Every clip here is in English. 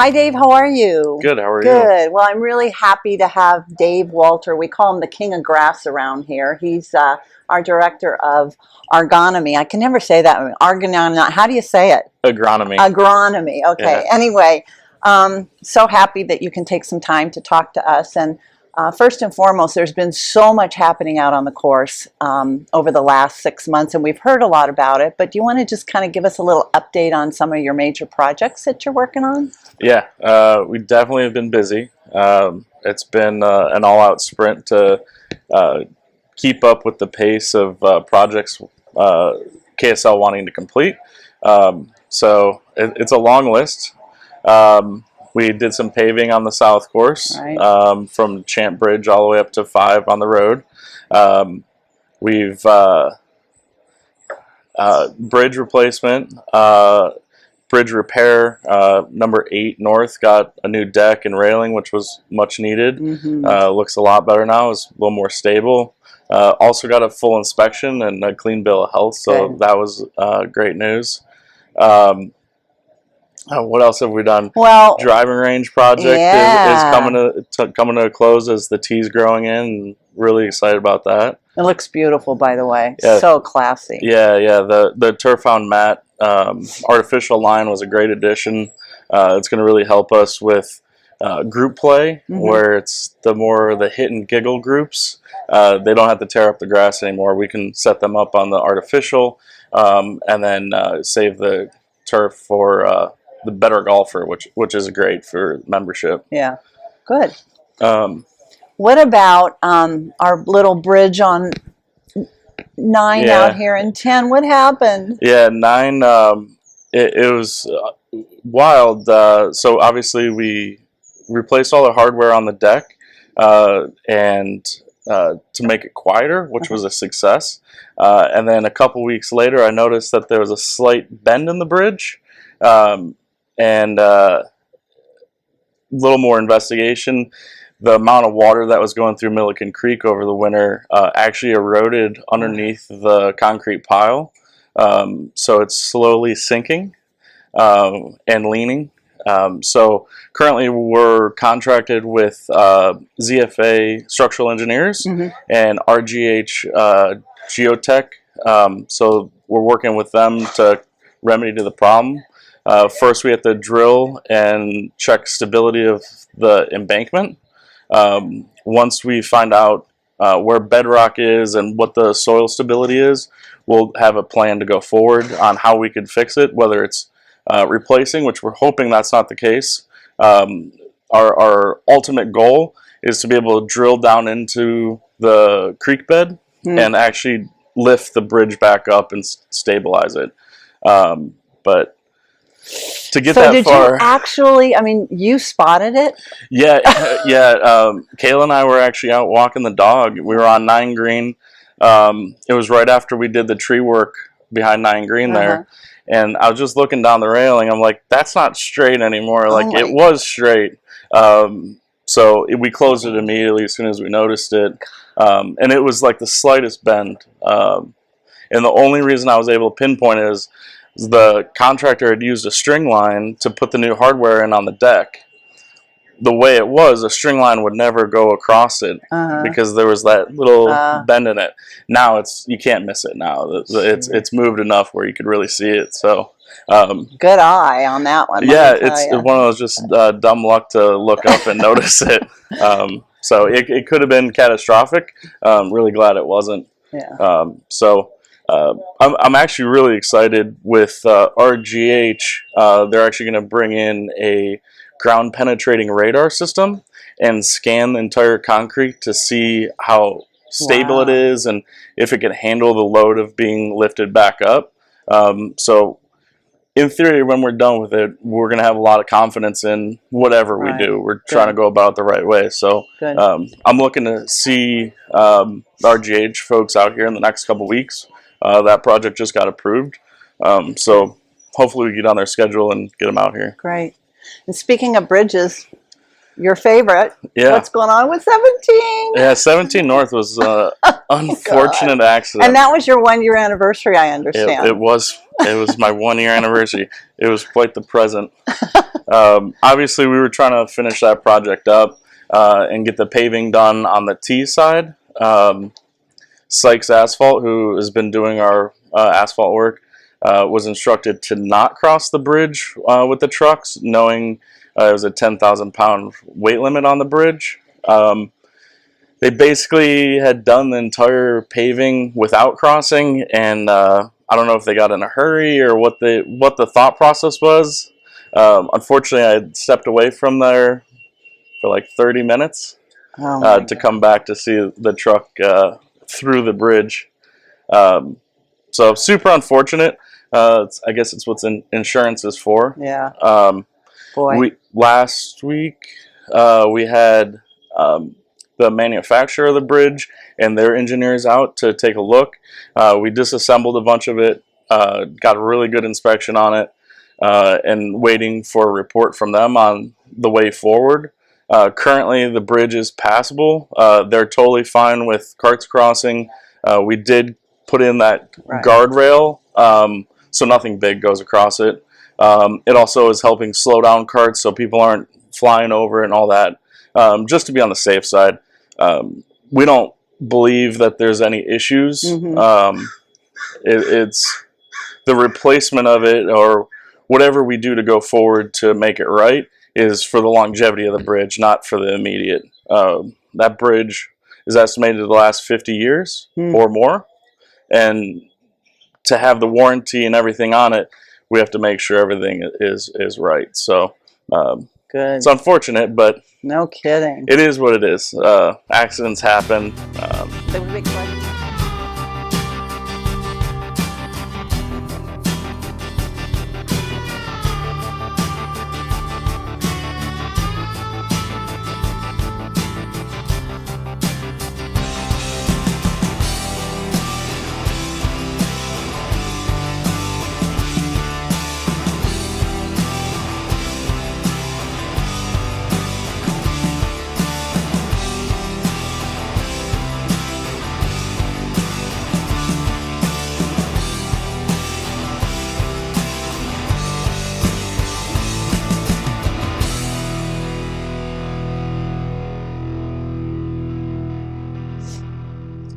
Hi, Dave. How are you? Good. How are you? Good. Well, I'm really happy to have Dave Walter. We call him the king of grass around here. He's our director of agronomy. I can never say that. Agronomy. How do you say it? Agronomy. Agronomy. Okay. Yeah. Anyway, so happy that you can take some time to talk to us. And first and foremost, there's been so much happening out on the course over the last 6 months, and we've heard a lot about it. But do you want to just kind of give us a little update on some of your major projects that you're working on? Yeah. We definitely have been busy. It's been an all-out sprint to keep up with the pace of projects KSL wanting to complete. So it's a long list. We did some paving on the south course, Right. from Champ Bridge all the way up to 5 on the road. We've bridge replacement, bridge repair. Number 8 North got a new deck and railing, which was much needed. Looks a lot better now. It's a little more stable. Also got a full inspection and a clean bill of health, so Good. that was great news. What else have we done? Well, Driving range project is coming to a close as the tee's growing in. And really excited about that. It looks beautiful, by the way. Yeah. So classy. Yeah. The Turfhound mat artificial line was a great addition. It's going to really help us with group play, where it's the hit and giggle groups. They don't have to tear up the grass anymore. We can set them up on the artificial, and then save the turf for the better golfer, which is great for membership. Yeah, good. What about our little bridge on 9 out here in 10? What happened? Yeah, 9. It was wild. So obviously we replaced all the hardware on the deck, and to make it quieter, which was a success. And then a couple weeks later, I noticed that there was a slight bend in the bridge. And a little more investigation, the amount of water that was going through Milliken Creek over the winter actually eroded underneath the concrete pile. So it's slowly sinking and leaning. So currently we're contracted with ZFA Structural Engineers and RGH Geotech. So we're working with them to remedy to the problem. First, we have to drill and check stability of the embankment. Once we find out where bedrock is and what the soil stability is, we'll have a plan to go forward on how we could fix it, whether it's replacing, which we're hoping that's not the case. Our ultimate goal is to be able to drill down into the creek bed and actually lift the bridge back up and stabilize it. But to get that did far, you actually, I mean, you spotted it? Yeah. Kayla and I were actually out walking the dog. We were on 9 Green. It was right after we did the tree work behind 9 Green there. And I was just looking down the railing. I'm like, that's not straight anymore. Like, it was straight. So we closed it immediately as soon as we noticed it. And it was like the slightest bend. And the only reason I was able to pinpoint it is the contractor had used a string line to put the new hardware in on the deck. The way it was, a string line would never go across it because there was that little bend in it. Now you can't miss it now. It's moved enough where you could really see it. So good eye on that one. Yeah, it's one of those just dumb luck to look up and notice it. So it could have been catastrophic. Really glad it wasn't. Yeah. I'm actually really excited with RGH. They're actually going to bring in a ground penetrating radar system and scan the entire concrete to see how stable it is and if it can handle the load of being lifted back up. So in theory, when we're done with it, we're going to have a lot of confidence in whatever we do. We're trying to go about it the right way. So I'm looking to see RGH folks out here in the next couple weeks. That project just got approved. So hopefully we get on their schedule and get them out here. Great. And speaking of bridges, Your favorite. Yeah. What's going on with 17? Yeah, 17 North was an unfortunate accident. And that was your 1-year anniversary, I understand. It was my 1-year anniversary. It was quite the present. Obviously, we were trying to finish that project up and get the paving done on the T side. Sykes Asphalt, who has been doing our asphalt work, was instructed to not cross the bridge with the trucks, knowing it was a 10,000-pound weight limit on the bridge. They basically had done the entire paving without crossing, and I don't know if they got in a hurry or what the thought process was. Unfortunately, I stepped away from there for like 30 minutes to come back to see the truck through the bridge. So super unfortunate. I guess it's what insurance is for. Yeah. Last week we had the manufacturer of the bridge and their engineers out to take a look. We disassembled a bunch of it, got a really good inspection on it, and waiting for a report from them on the way forward. Currently, the bridge is passable. They're totally fine with carts crossing. We did put in that guardrail, so nothing big goes across it. It also is helping slow down carts so people aren't flying over and all that, just to be on the safe side. We don't believe that there's any issues. It's the replacement of it, or whatever we do to go forward to make it right, is for the longevity of the bridge, not for the immediate. That bridge is estimated to last 50 years or more, and to have the warranty and everything on it, we have to make sure everything is right. So good. It's unfortunate, but no kidding. It is what it is. Accidents happen.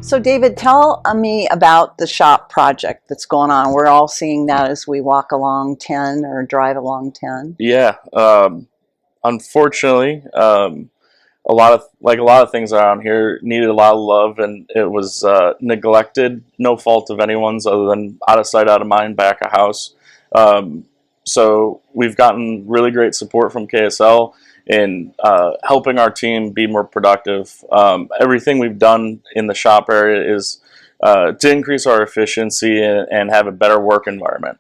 So David, tell me about the shop project that's going on. We're all seeing that as we walk along 10 or drive along 10. Yeah. Unfortunately, a lot of things around here needed a lot of love, and it was neglected. No fault of anyone's, other than out of sight, out of mind, back of house. So we've gotten really great support from KSL in helping our team be more productive. Everything we've done in the shop area is to increase our efficiency and have a better work environment.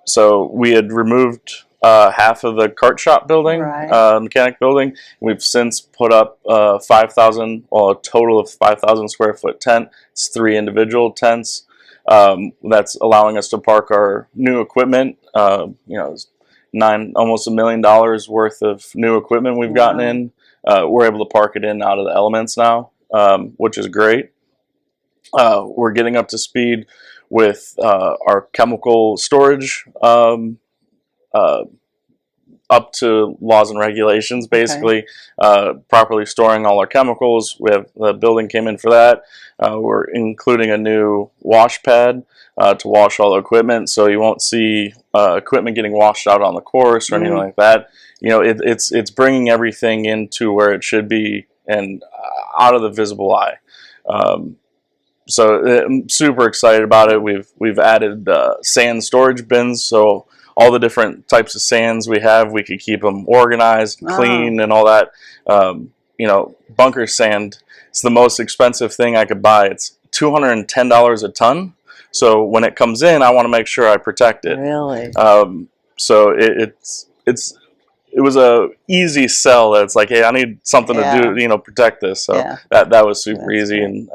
So we had removed half of the cart shop building, mechanic building. We've since put up a total of 5,000 square foot tent. It's 3 individual tents. That's allowing us to park our new equipment. Almost $1 million worth of new equipment we've gotten in. We're able to park it in out of the elements now, which is great. We're getting up to speed with our chemical storage, up to laws and regulations, basically. Properly storing all our chemicals. The building came in for that. We're including a new wash pad to wash all the equipment, so you won't see equipment getting washed out on the course or anything like that. It's bringing everything into where it should be and out of the visible eye. So I'm super excited about it. We've added sand storage bins, so all the different types of sands we have, we could keep them organized, clean, and all that. Bunker sand is the most expensive thing I could buy. It's $210 a ton. So when it comes in, I want to make sure I protect it. Really? So it was a easy sell. That it's like, hey, I need something to do, protect this. So that was super easy. And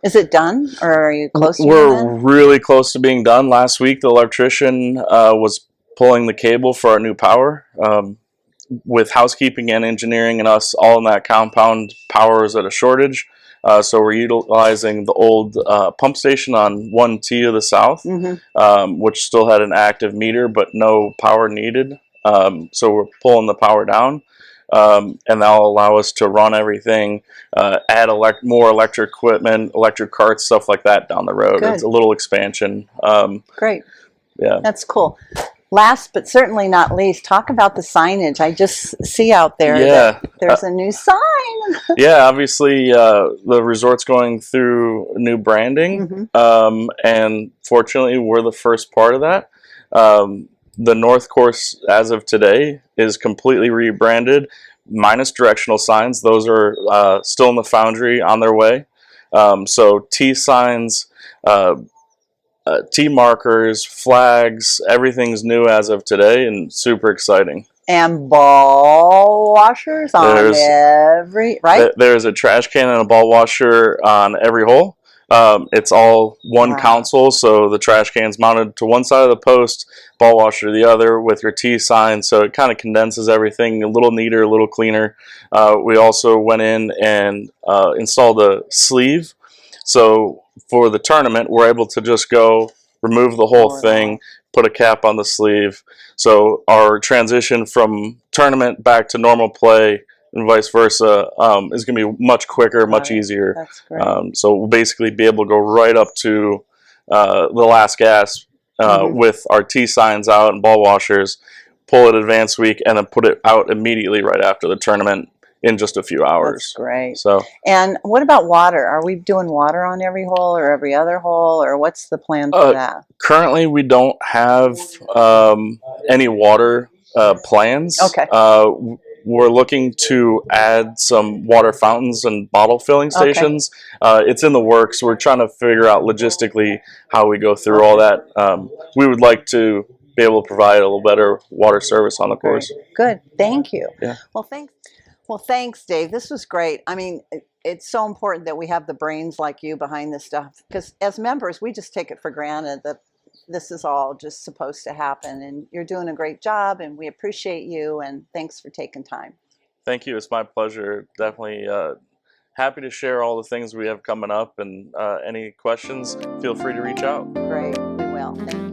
is it done, or are you close to We're really close to being done. Last week, the electrician was pulling the cable for our new power. with housekeeping and engineering and us all in that compound, power is at a shortage. So we're utilizing the old pump station on 1T to the south, which still had an active meter but no power needed. So we're pulling the power down, and that'll allow us to run everything, add more electric equipment, electric carts, stuff like that down the road. Good. It's a little expansion. Great. Yeah. That's cool. Last but certainly not least, talk about the signage. I just see out there that there's a new sign. Yeah, obviously the resort's going through new branding, and fortunately we're the first part of that. The North Course, as of today, is completely rebranded, minus directional signs. Those are still in the foundry on their way. So T signs, T markers, flags, everything's new as of today and super exciting. And ball washers on every, right? There's a trash can and a ball washer on every hole. It's all one console, so the trash can's mounted to one side of the post, ball washer the other with your T sign, so it kind of condenses everything a little neater, a little cleaner. We also went in and installed a sleeve, so for the tournament we're able to just go remove the whole thing, put a cap on the sleeve. So our transition from tournament back to normal play and vice versa is going to be much quicker, much easier. That's great. So we'll basically be able to go right up to the last gasp with our T signs out and ball washers, pull it advanced week, and then put it out immediately right after the tournament in just a few hours. That's great. So, and what about water? Are we doing water on every hole or every other hole, or what's the plan for that? Currently, we don't have any water plans. Okay. We're looking to add some water fountains and bottle filling stations. It's in the works. We're trying to figure out logistically how we go through all that. We would like to be able to provide a little better water service on the course. Good. Thank you. Yeah. Well, thanks. Well, thanks, Dave. This was great. I mean, it's so important that we have the brains like you behind this stuff, because as members, we just take it for granted that this is all just supposed to happen, and you're doing a great job, and we appreciate you, and thanks for taking time. Thank you. It's my pleasure. Definitely happy to share all the things we have coming up, and any questions, feel free to reach out. Great. We will. Thank you.